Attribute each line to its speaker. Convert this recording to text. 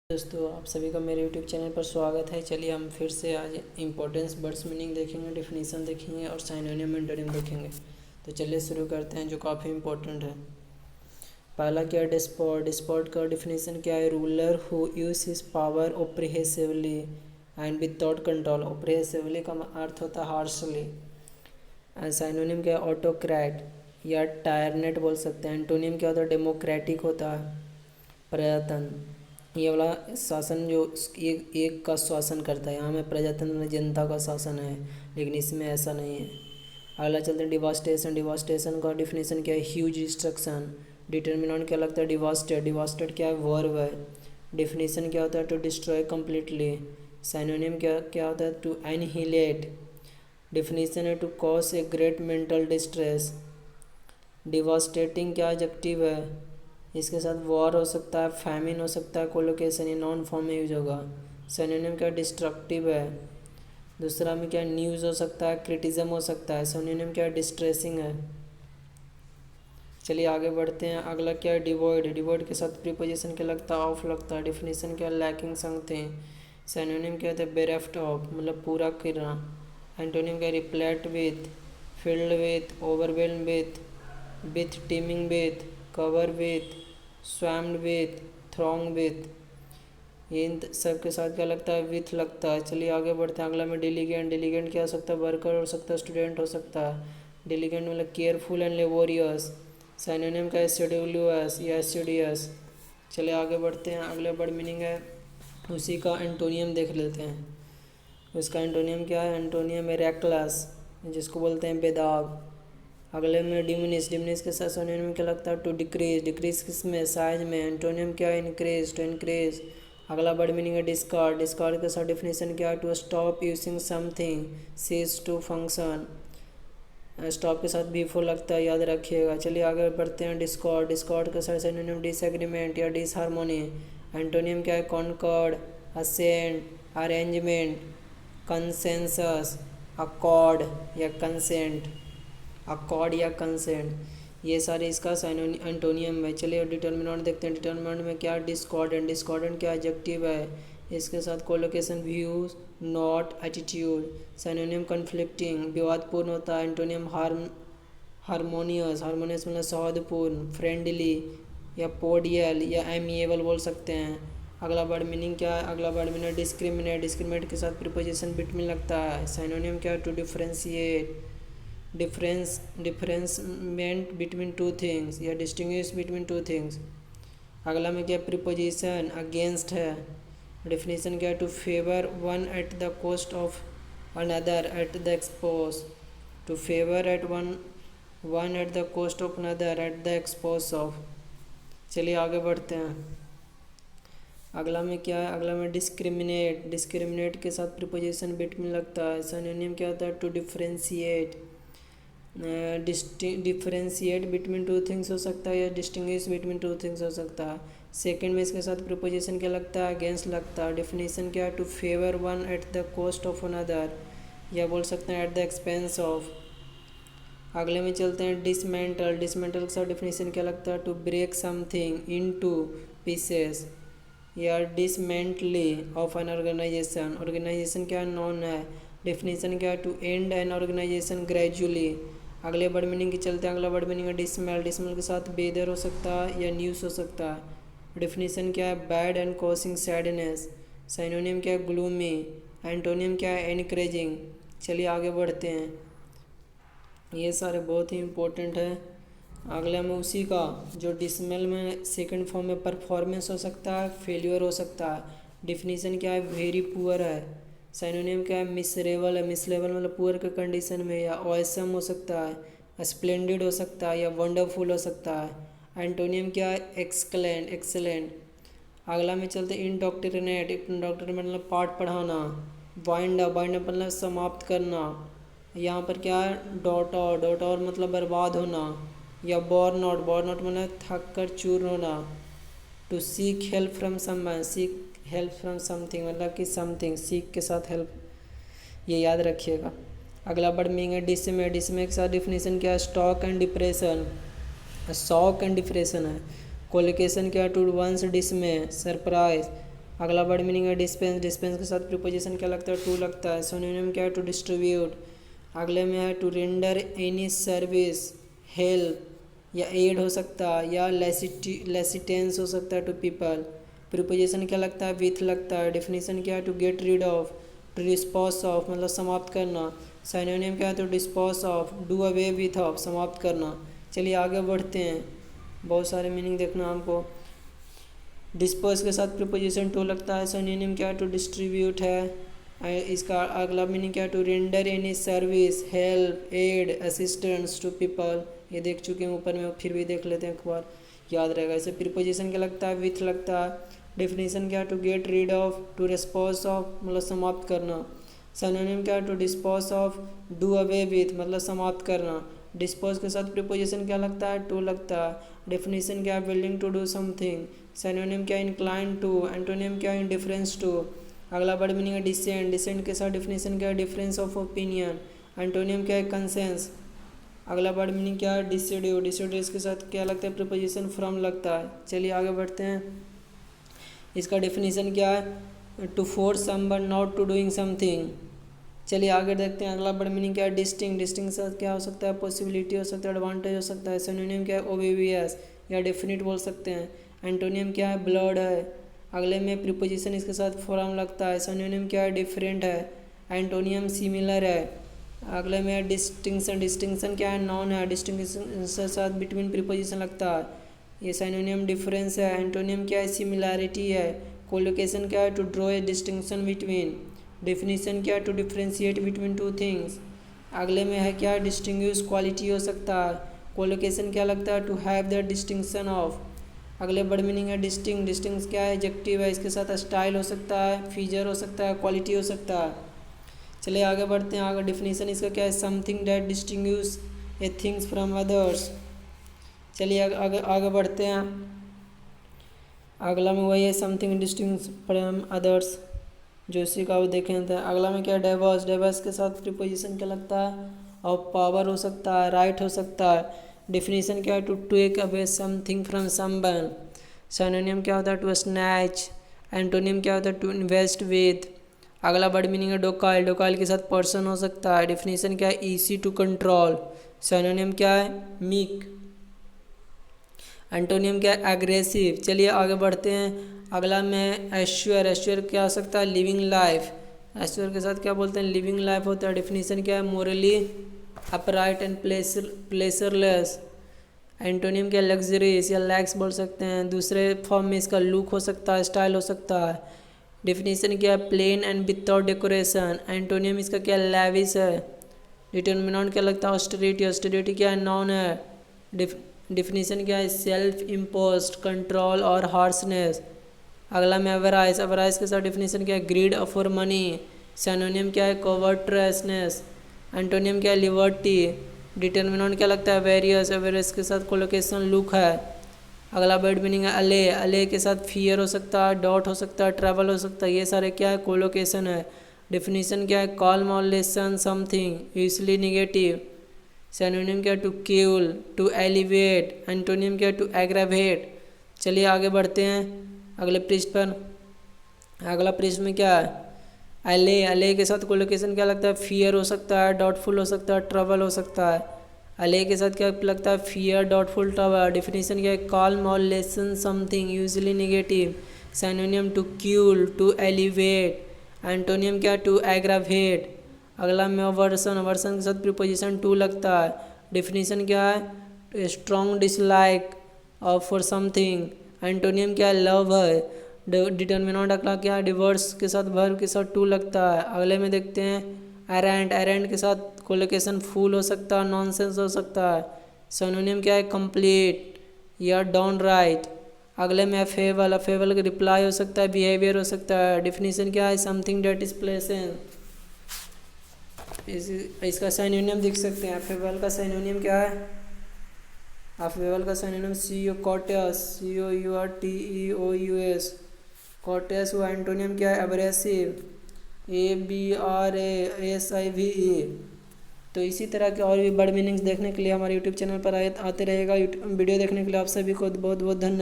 Speaker 1: दोस्तों, आप सभी का मेरे YouTube चैनल पर स्वागत है। चलिए हम फिर से आज इम्पोर्टेंस वर्ड्स मीनिंग देखेंगे, डेफिनेशन देखेंगे और सिनोनिम एंटोनिम देखेंगे। तो चलिए शुरू करते हैं, जो काफ़ी इम्पोर्टेंट है। पहला क्या है? डिस्पॉट। डिस्पॉट का डेफिनेशन क्या है? Ruler who use his power oppressively and without control. Oppressively का अर्थ होता है हार्शली। सिनोनिम क्या है? ऑटोक्रेट या टायरनेट बोल सकते हैं। एंटोनिम क्या होता है? डेमोक्रेटिक होता है, प्रजातंत्र। ये वाला शासन जो एक का शासन करता है, यहाँ में प्रजातंत्र जनता का शासन है, लेकिन इसमें ऐसा नहीं है। अगला चलते हैं डिवास्टेशन। डिवास्टेशन का डिफिनेशन क्या है? Huge destruction. डिटर्मिनेंट क्या लगता है? डिवास्टेड। डिवास्टेड क्या है? वर्ब है। डिफिनेशन क्या होता है? To destroy completely. सिनोनिम क्या क्या होता है? To annihilate. डिफिनेशन है to cause a great mental distress. Devastating क्या एडजेक्टिव है? इसके साथ वॉर हो सकता है, फैमिन हो सकता है, कोलोकेशन ये नॉन फॉर्म में यूज होगा। सिनोनिम क्या? डिस्ट्रक्टिव है। दूसरा में क्या? न्यूज़ हो सकता है, क्रिटिज्म हो सकता है। सिनोनिम क्या? डिस्ट्रेसिंग है। चलिए आगे बढ़ते हैं। अगला क्या है? डिवॉइड। डिवॉइड के साथ प्रीपोजिशन क्या लगता है? ऑफ लगता है। डिफिनेशन क्या? Lacking something. सिनोनिम क्या होता है? बेरेफ्ट ऑफ, मतलब पूरा करना। एंटोनिम क्या? Replete with, filled with, overwhelm with teeming with, cover with, swamped with, throng with. ये इन सब के साथ क्या लगता है? विथ लगता है। चलिए आगे बढ़ते हैं। अगला में डिलीगेंट। डिलीगेंट क्या हो सकता है? वर्कर हो सकता है, स्टूडेंट हो सकता है। डिलीगेंट मतलब केयरफुल एंड लेबोरियस। सिनोनिम का? एसिडुअस या एसिडियस। चलिए आगे बढ़ते हैं। अगले वर्ड मीनिंग है, उसी का एंटोनियम देख लेते हैं। उसका एंटोनियम क्या है? एंटोनियम है रेक्लस, जिसको बोलते हैं बेदाग। अगले में डिमिनिश। डिमिनिश के साथ सिनोनिम क्या लगता है? To decrease. डिक्रीज किस में? साइज में। एंटोनियम क्या है? Increase, to increase. अगला वर्ड मीनिंग है डिस्कार्ड। डिस्कार्ड के साथ डेफिनेशन क्या है? To stop using something, cease to function. Stop के साथ बिफोर लगता है, याद रखिएगा। चलिए आगे बढ़ते हैं। डिस्कॉर्ड। डिस्कॉर्ड के साथ सिनोनिम डिसएग्रीमेंट या डिसहार्मोनी। एंटोनियम क्या है? Concord, assent, arrangement, consensus, accord या कंसेंट। अकॉर्ड या कंसेंट, ये सारे इसका एंटोनियम है। चलिए डिटर्मिनेंट देखते हैं। डिटर्मिनेंट में क्या? डिस्कॉर्डेंट। डिस्कॉर्डेंट क्या? एडजेक्टिव है। इसके साथ collocation views, not, attitude. Synonym conflicting, विवादपूर्ण होता है। Antonym harmonious. हारमोनियस मतलब सौहार्दपूर्ण, फ्रेंडली या पोडियल या एमिएबल बोल सकते हैं। अगला वर्ड मीनिंग क्या है? अगला वर्ड मीनिंग डिस्क्रिमिनेट। डिस्क्रिमिनेट के साथ प्रीपोजिशन बिटवीन लगता है। सिनोनिम क्या है? टू डिफरेंशिएट, डिफरेंसमेंट बिटवीन टू थिंग्स या डिस्टिंग्विश बिटवीन टू थिंग्स। अगला में क्या? प्रीपोजिशन अगेंस्ट है। डिफिनेशन क्या है? To favour one at the cost of another at the expense. To favour at one at the cost of another at the expense of. चलिए आगे बढ़ते हैं। अगला में क्या है? अगला में डिस्क्रिमिनेट। डिस्क्रिमिनेट के साथ प्रीपोजिशन बिटवीन लगता है। सिनोनिम क्या होता है? To differentiate. Differentiate between two things हो सकता है या डिस्टिंग्विश बिटवीन टू थिंग्स हो सकता है। सेकंड में इसके साथ प्रीपोजिशन क्या लगता है? अगेंस्ट लगता है। डिफिनेशन क्या है? To favour one at the cost of another, या बोल सकते हैं एट द एक्सपेंस ऑफ। अगले में चलते हैं। डिसमेंटल। डिसमेंटल के साथ डिफिनेशन क्या लगता है? To break something into pieces या dismantle of an organization. Organization क्या? नॉन है। डिफिनेशन क्या है? To end an organization gradually. अगले वर्ड मीनिंग के चलते हैं। अगला वर्ड मीनिंग है डिसमेल। डिसमेल के साथ वेदर हो सकता है या न्यूज़ हो सकता है। डिफिनेशन क्या है? Bad and causing sadness. Synonym क्या है? ग्लूमी। एंटोनियम क्या है? एनकरेजिंग। चलिए आगे बढ़ते हैं। ये सारे बहुत ही इम्पोर्टेंट है। अगला में उसी का जो डिसमेल में सेकंड फॉर्म में परफॉर्मेंस हो सकता है, फेल्यूर हो सकता है। डिफिनीशन क्या है? वेरी पुअर है। सिनोनिम क्या है? मिसरेबल है। मिसरेबल मतलब पुअर के कंडीशन में, या ऑसम हो सकता है, स्प्लेंडेड हो सकता है, या वंडरफुल हो सकता है। एंटोनियम क्या है? Excellent, excellent. अगला में चलते इंडोक्ट्रिनेट। इंडोक्ट्रिनेट मतलब पाठ पढ़ाना। वाइंड अप, वाइंड अप मतलब समाप्त करना। यहाँ पर क्या है? डॉट और, डॉट और मतलब बर्बाद होना। या बॉर्न आउट, बॉर्न आउट मतलब थक कर चूर होना। To seek help from someone, seek help from something मतलब कि समथिंग, सीक के साथ हेल्प, ये याद रखिएगा। अगला वर्ड मीनिंग है डिसमे। डिसमे के साथ डिफिनेशन क्या है? Stock and depression, shock and depression है। कोलिकेशन क्या है? To one's dismay, surprise. अगला वर्ड मीनिंग है डिस्पेंस। डिस्पेंस के साथ प्रीपोजिशन क्या लगता है? टू लगता है। सिनोनिम क्या है? To distribute. अगले में है to render any service, help या एड हो सकता है, या लेसिटेंस हो सकता है टू पीपल। प्रीपोजिशन क्या लगता है? विथ लगता है। डेफिनेशन क्या है? To get rid of, to dispose of मतलब समाप्त करना। सिनोनिम क्या है? तो dispose of, do away with of, समाप्त करना। चलिए आगे बढ़ते हैं, बहुत सारे मीनिंग देखना हमको। डिस्पोज के साथ प्रीपोजिशन टू लगता है। सिनोनिम क्या है? टू डिस्ट्रीब्यूट है। इसका अगला मीनिंग क्या है? To render any service, help, aid, assistance to people. ये देख चुके हैं ऊपर में, फिर भी देख लेते हैं एक बार, याद रहेगा। इसे प्रीपोजिशन क्या लगता है? विथ लगता है। डेफिनेशन क्या है? To get rid of, to dispose of मतलब समाप्त करना। सिनोनिम क्या है? To dispose of, do away with मतलब समाप्त करना। डिस्पोज के साथ प्रीपोजिशन क्या लगता है? टू लगता है। डेफिनेशन क्या है? Willing to do something. Synonym क्या है? Incline to. एंटोनिम क्या है? Indifference to. अगला वर्ड मीनिंग है डिसेंट। डिसेंट के साथ डेफिनेशन क्या है? Difference of opinion. एंटोनिम क्या है? कंसेंस। अगला वर्ड मीनिंग क्या है? डिसिड्यू। डिसिड्यू इसके साथ क्या लगता है? प्रीपोजिशन फ्रॉम लगता है। चलिए आगे बढ़ते हैं, इसका डेफिनेशन क्या है? To force someone not to doing something. चलिए आगे देखते हैं, अगला वर्ड मीनिंग क्या है? डिस्टिंग। डिस्टिंग के साथ क्या हो सकता है? पॉसिबिलिटी हो सकता है, एडवांटेज हो सकता है। सिनोनिम क्या है? ओबीवीएस या डेफिनिट बोल सकते हैं। एंटोनियम क्या है? ब्लड है। अगले में प्रीपोजिशन इसके साथ फ्रॉम लगता है। सिनोनिम क्या है? डिफरेंट है। एंटोनियम सिमिलर है। अगले में डिस्टिंक्शन। डिस्टिंक्शन क्या है? नॉन है। डिस्टिंक्शन के साथ बिटवीन प्रीपोजिशन लगता है। ये सिनोनिम डिफरेंस है। एंटोनियम क्या है? सिमिलैरिटी है। कोलोकेशन क्या है? To draw a distinction between. Definition क्या है? To differentiate between two things. अगले में है क्या? डिस्टिंग्विश क्वालिटी हो सकता है। कोलोकेशन क्या लगता है? To have the distinction of. अगले वर्ड मीनिंग है डिस्टिंग। डिस्टिंग क्या है? एडजेक्टिव है। इसके साथ स्टाइल हो सकता है, फीचर हो सकता है, क्वालिटी हो सकता है। चलिए आगे बढ़ते हैं, आगे डेफिनेशन इसका क्या है? Something that distinguish A things from others. चलिए आगे आगे बढ़ते हैं, अगला में वही है समथिंग डिस्टिंग्विश फ्रॉम अदर्स, जो इसी का वो देखें थे। अगला में क्या है? डाइवर्स। डाइवर्स के साथ प्रीपोजिशन क्या लगता है? और पावर हो सकता है, राइट हो सकता है। डेफिनेशन क्या है? To take away something from someone. Synonym क्या होता है? To snatch. एंटोनिम क्या होता है? To invest with. अगला वर्ड मीनिंग है डोकाइल। डोकाइल के साथ पर्सन हो सकता है। डेफिनेशन क्या है? Easy to control. सिनोनिम क्या है? मीक। एंटोनियम क्या है? एग्रेसिव। चलिए आगे बढ़ते हैं, अगला में एश्योर। एश्योर क्या हो सकता है? Living life. एश्योर के साथ क्या बोलते हैं? लिविंग लाइफ होता है। डेफिनेशन क्या है? मोरली अपराइट एंड प्लेसरलेस। एंटोनियम क्या? लग्जरीज या लैक्स बोल सकते हैं। दूसरे फॉर्म में इसका लुक हो सकता है, स्टाइल हो सकता है। डेफिनेशन क्या है? Plain and without decoration. Antonym इसका क्या? लैविश है। डिटर्मिनेंट क्या लगता है? ऑस्टेरिटी। ऑस्टेरिटी क्या है? नॉन है। डिफिनीशन क्या है? सेल्फ इम्पोज्ड, कंट्रोल और हार्शनेस। अगला में एवराइज। एवराइज के साथ डिफिनीशन क्या है? Greed for money. सिनोनिम क्या है? कोवर्टनेस। एंटोनियम क्या है? लिबर्टी। डिटर्मिनेंट क्या लगता है? वेरियस। वेरियस के साथ कोलोकेशन लुक है। अगला वर्ड मीनिंग है अले। अले के साथ फियर हो सकता है, डॉट हो सकता है, ट्रैवल हो सकता है। ये सारे क्या है? कोलोकेशन है। डिफिनीशन क्या है? Calm or lessen something usually negative. Synonym क्या? To quell, to alleviate. Antonym क्या? To aggravate. चलिए आगे बढ़ते हैं अगले पृष्ठ पर। अगला पृष्ठ में क्या है? अले। अले के साथ कोलोकेशन क्या लगता है? फियर हो सकता है, डाउटफुल हो सकता है, ट्रबल हो सकता है। अले के साथ क्या लगता है? Fear, doubtful, trouble. डिफिनीशन क्या है? Calm or lessen something usually negative. Synonym to quell, to alleviate. Antonym क्या? To aggravate. अगला में वर्सन। वर्सन के साथ प्रीपोजिशन टू लगता है। डिफिनीशन क्या है? Strong dislike of for something. Antonym क्या है? लव है। डिटर्मिनेंट अगला क्या है? डिवर्स के साथ वर्ब के साथ टू लगता है। अगले में देखते हैं एरेंट। एरेंट के साथ कोलोकेशन फूल हो सकता है, नॉनसेंस हो सकता है। सिनोनिम क्या है? कंप्लीट या डाउन राइट। अगले में फेबल। फेबल का रिप्लाई हो सकता है, बिहेवियर हो सकता है। डिफिनीशन क्या है? Something that is pleasant. इसका सिनोनिम देख सकते हैं। अफेबल का सिनोनिम क्या है? अफेबल का सिनोनिम कोर्टेस, COURTEOUS, कोर्टेस। वो एंटोनियम क्या है? Abrasive, ABRASIVE। तो इसी तरह के और भी बड़े मीनिंग्स देखने के लिए हमारे यूट्यूब चैनल पर आते रहेगा। वीडियो देखने के लिए आप सभी को बहुत बहुत धन्यवाद।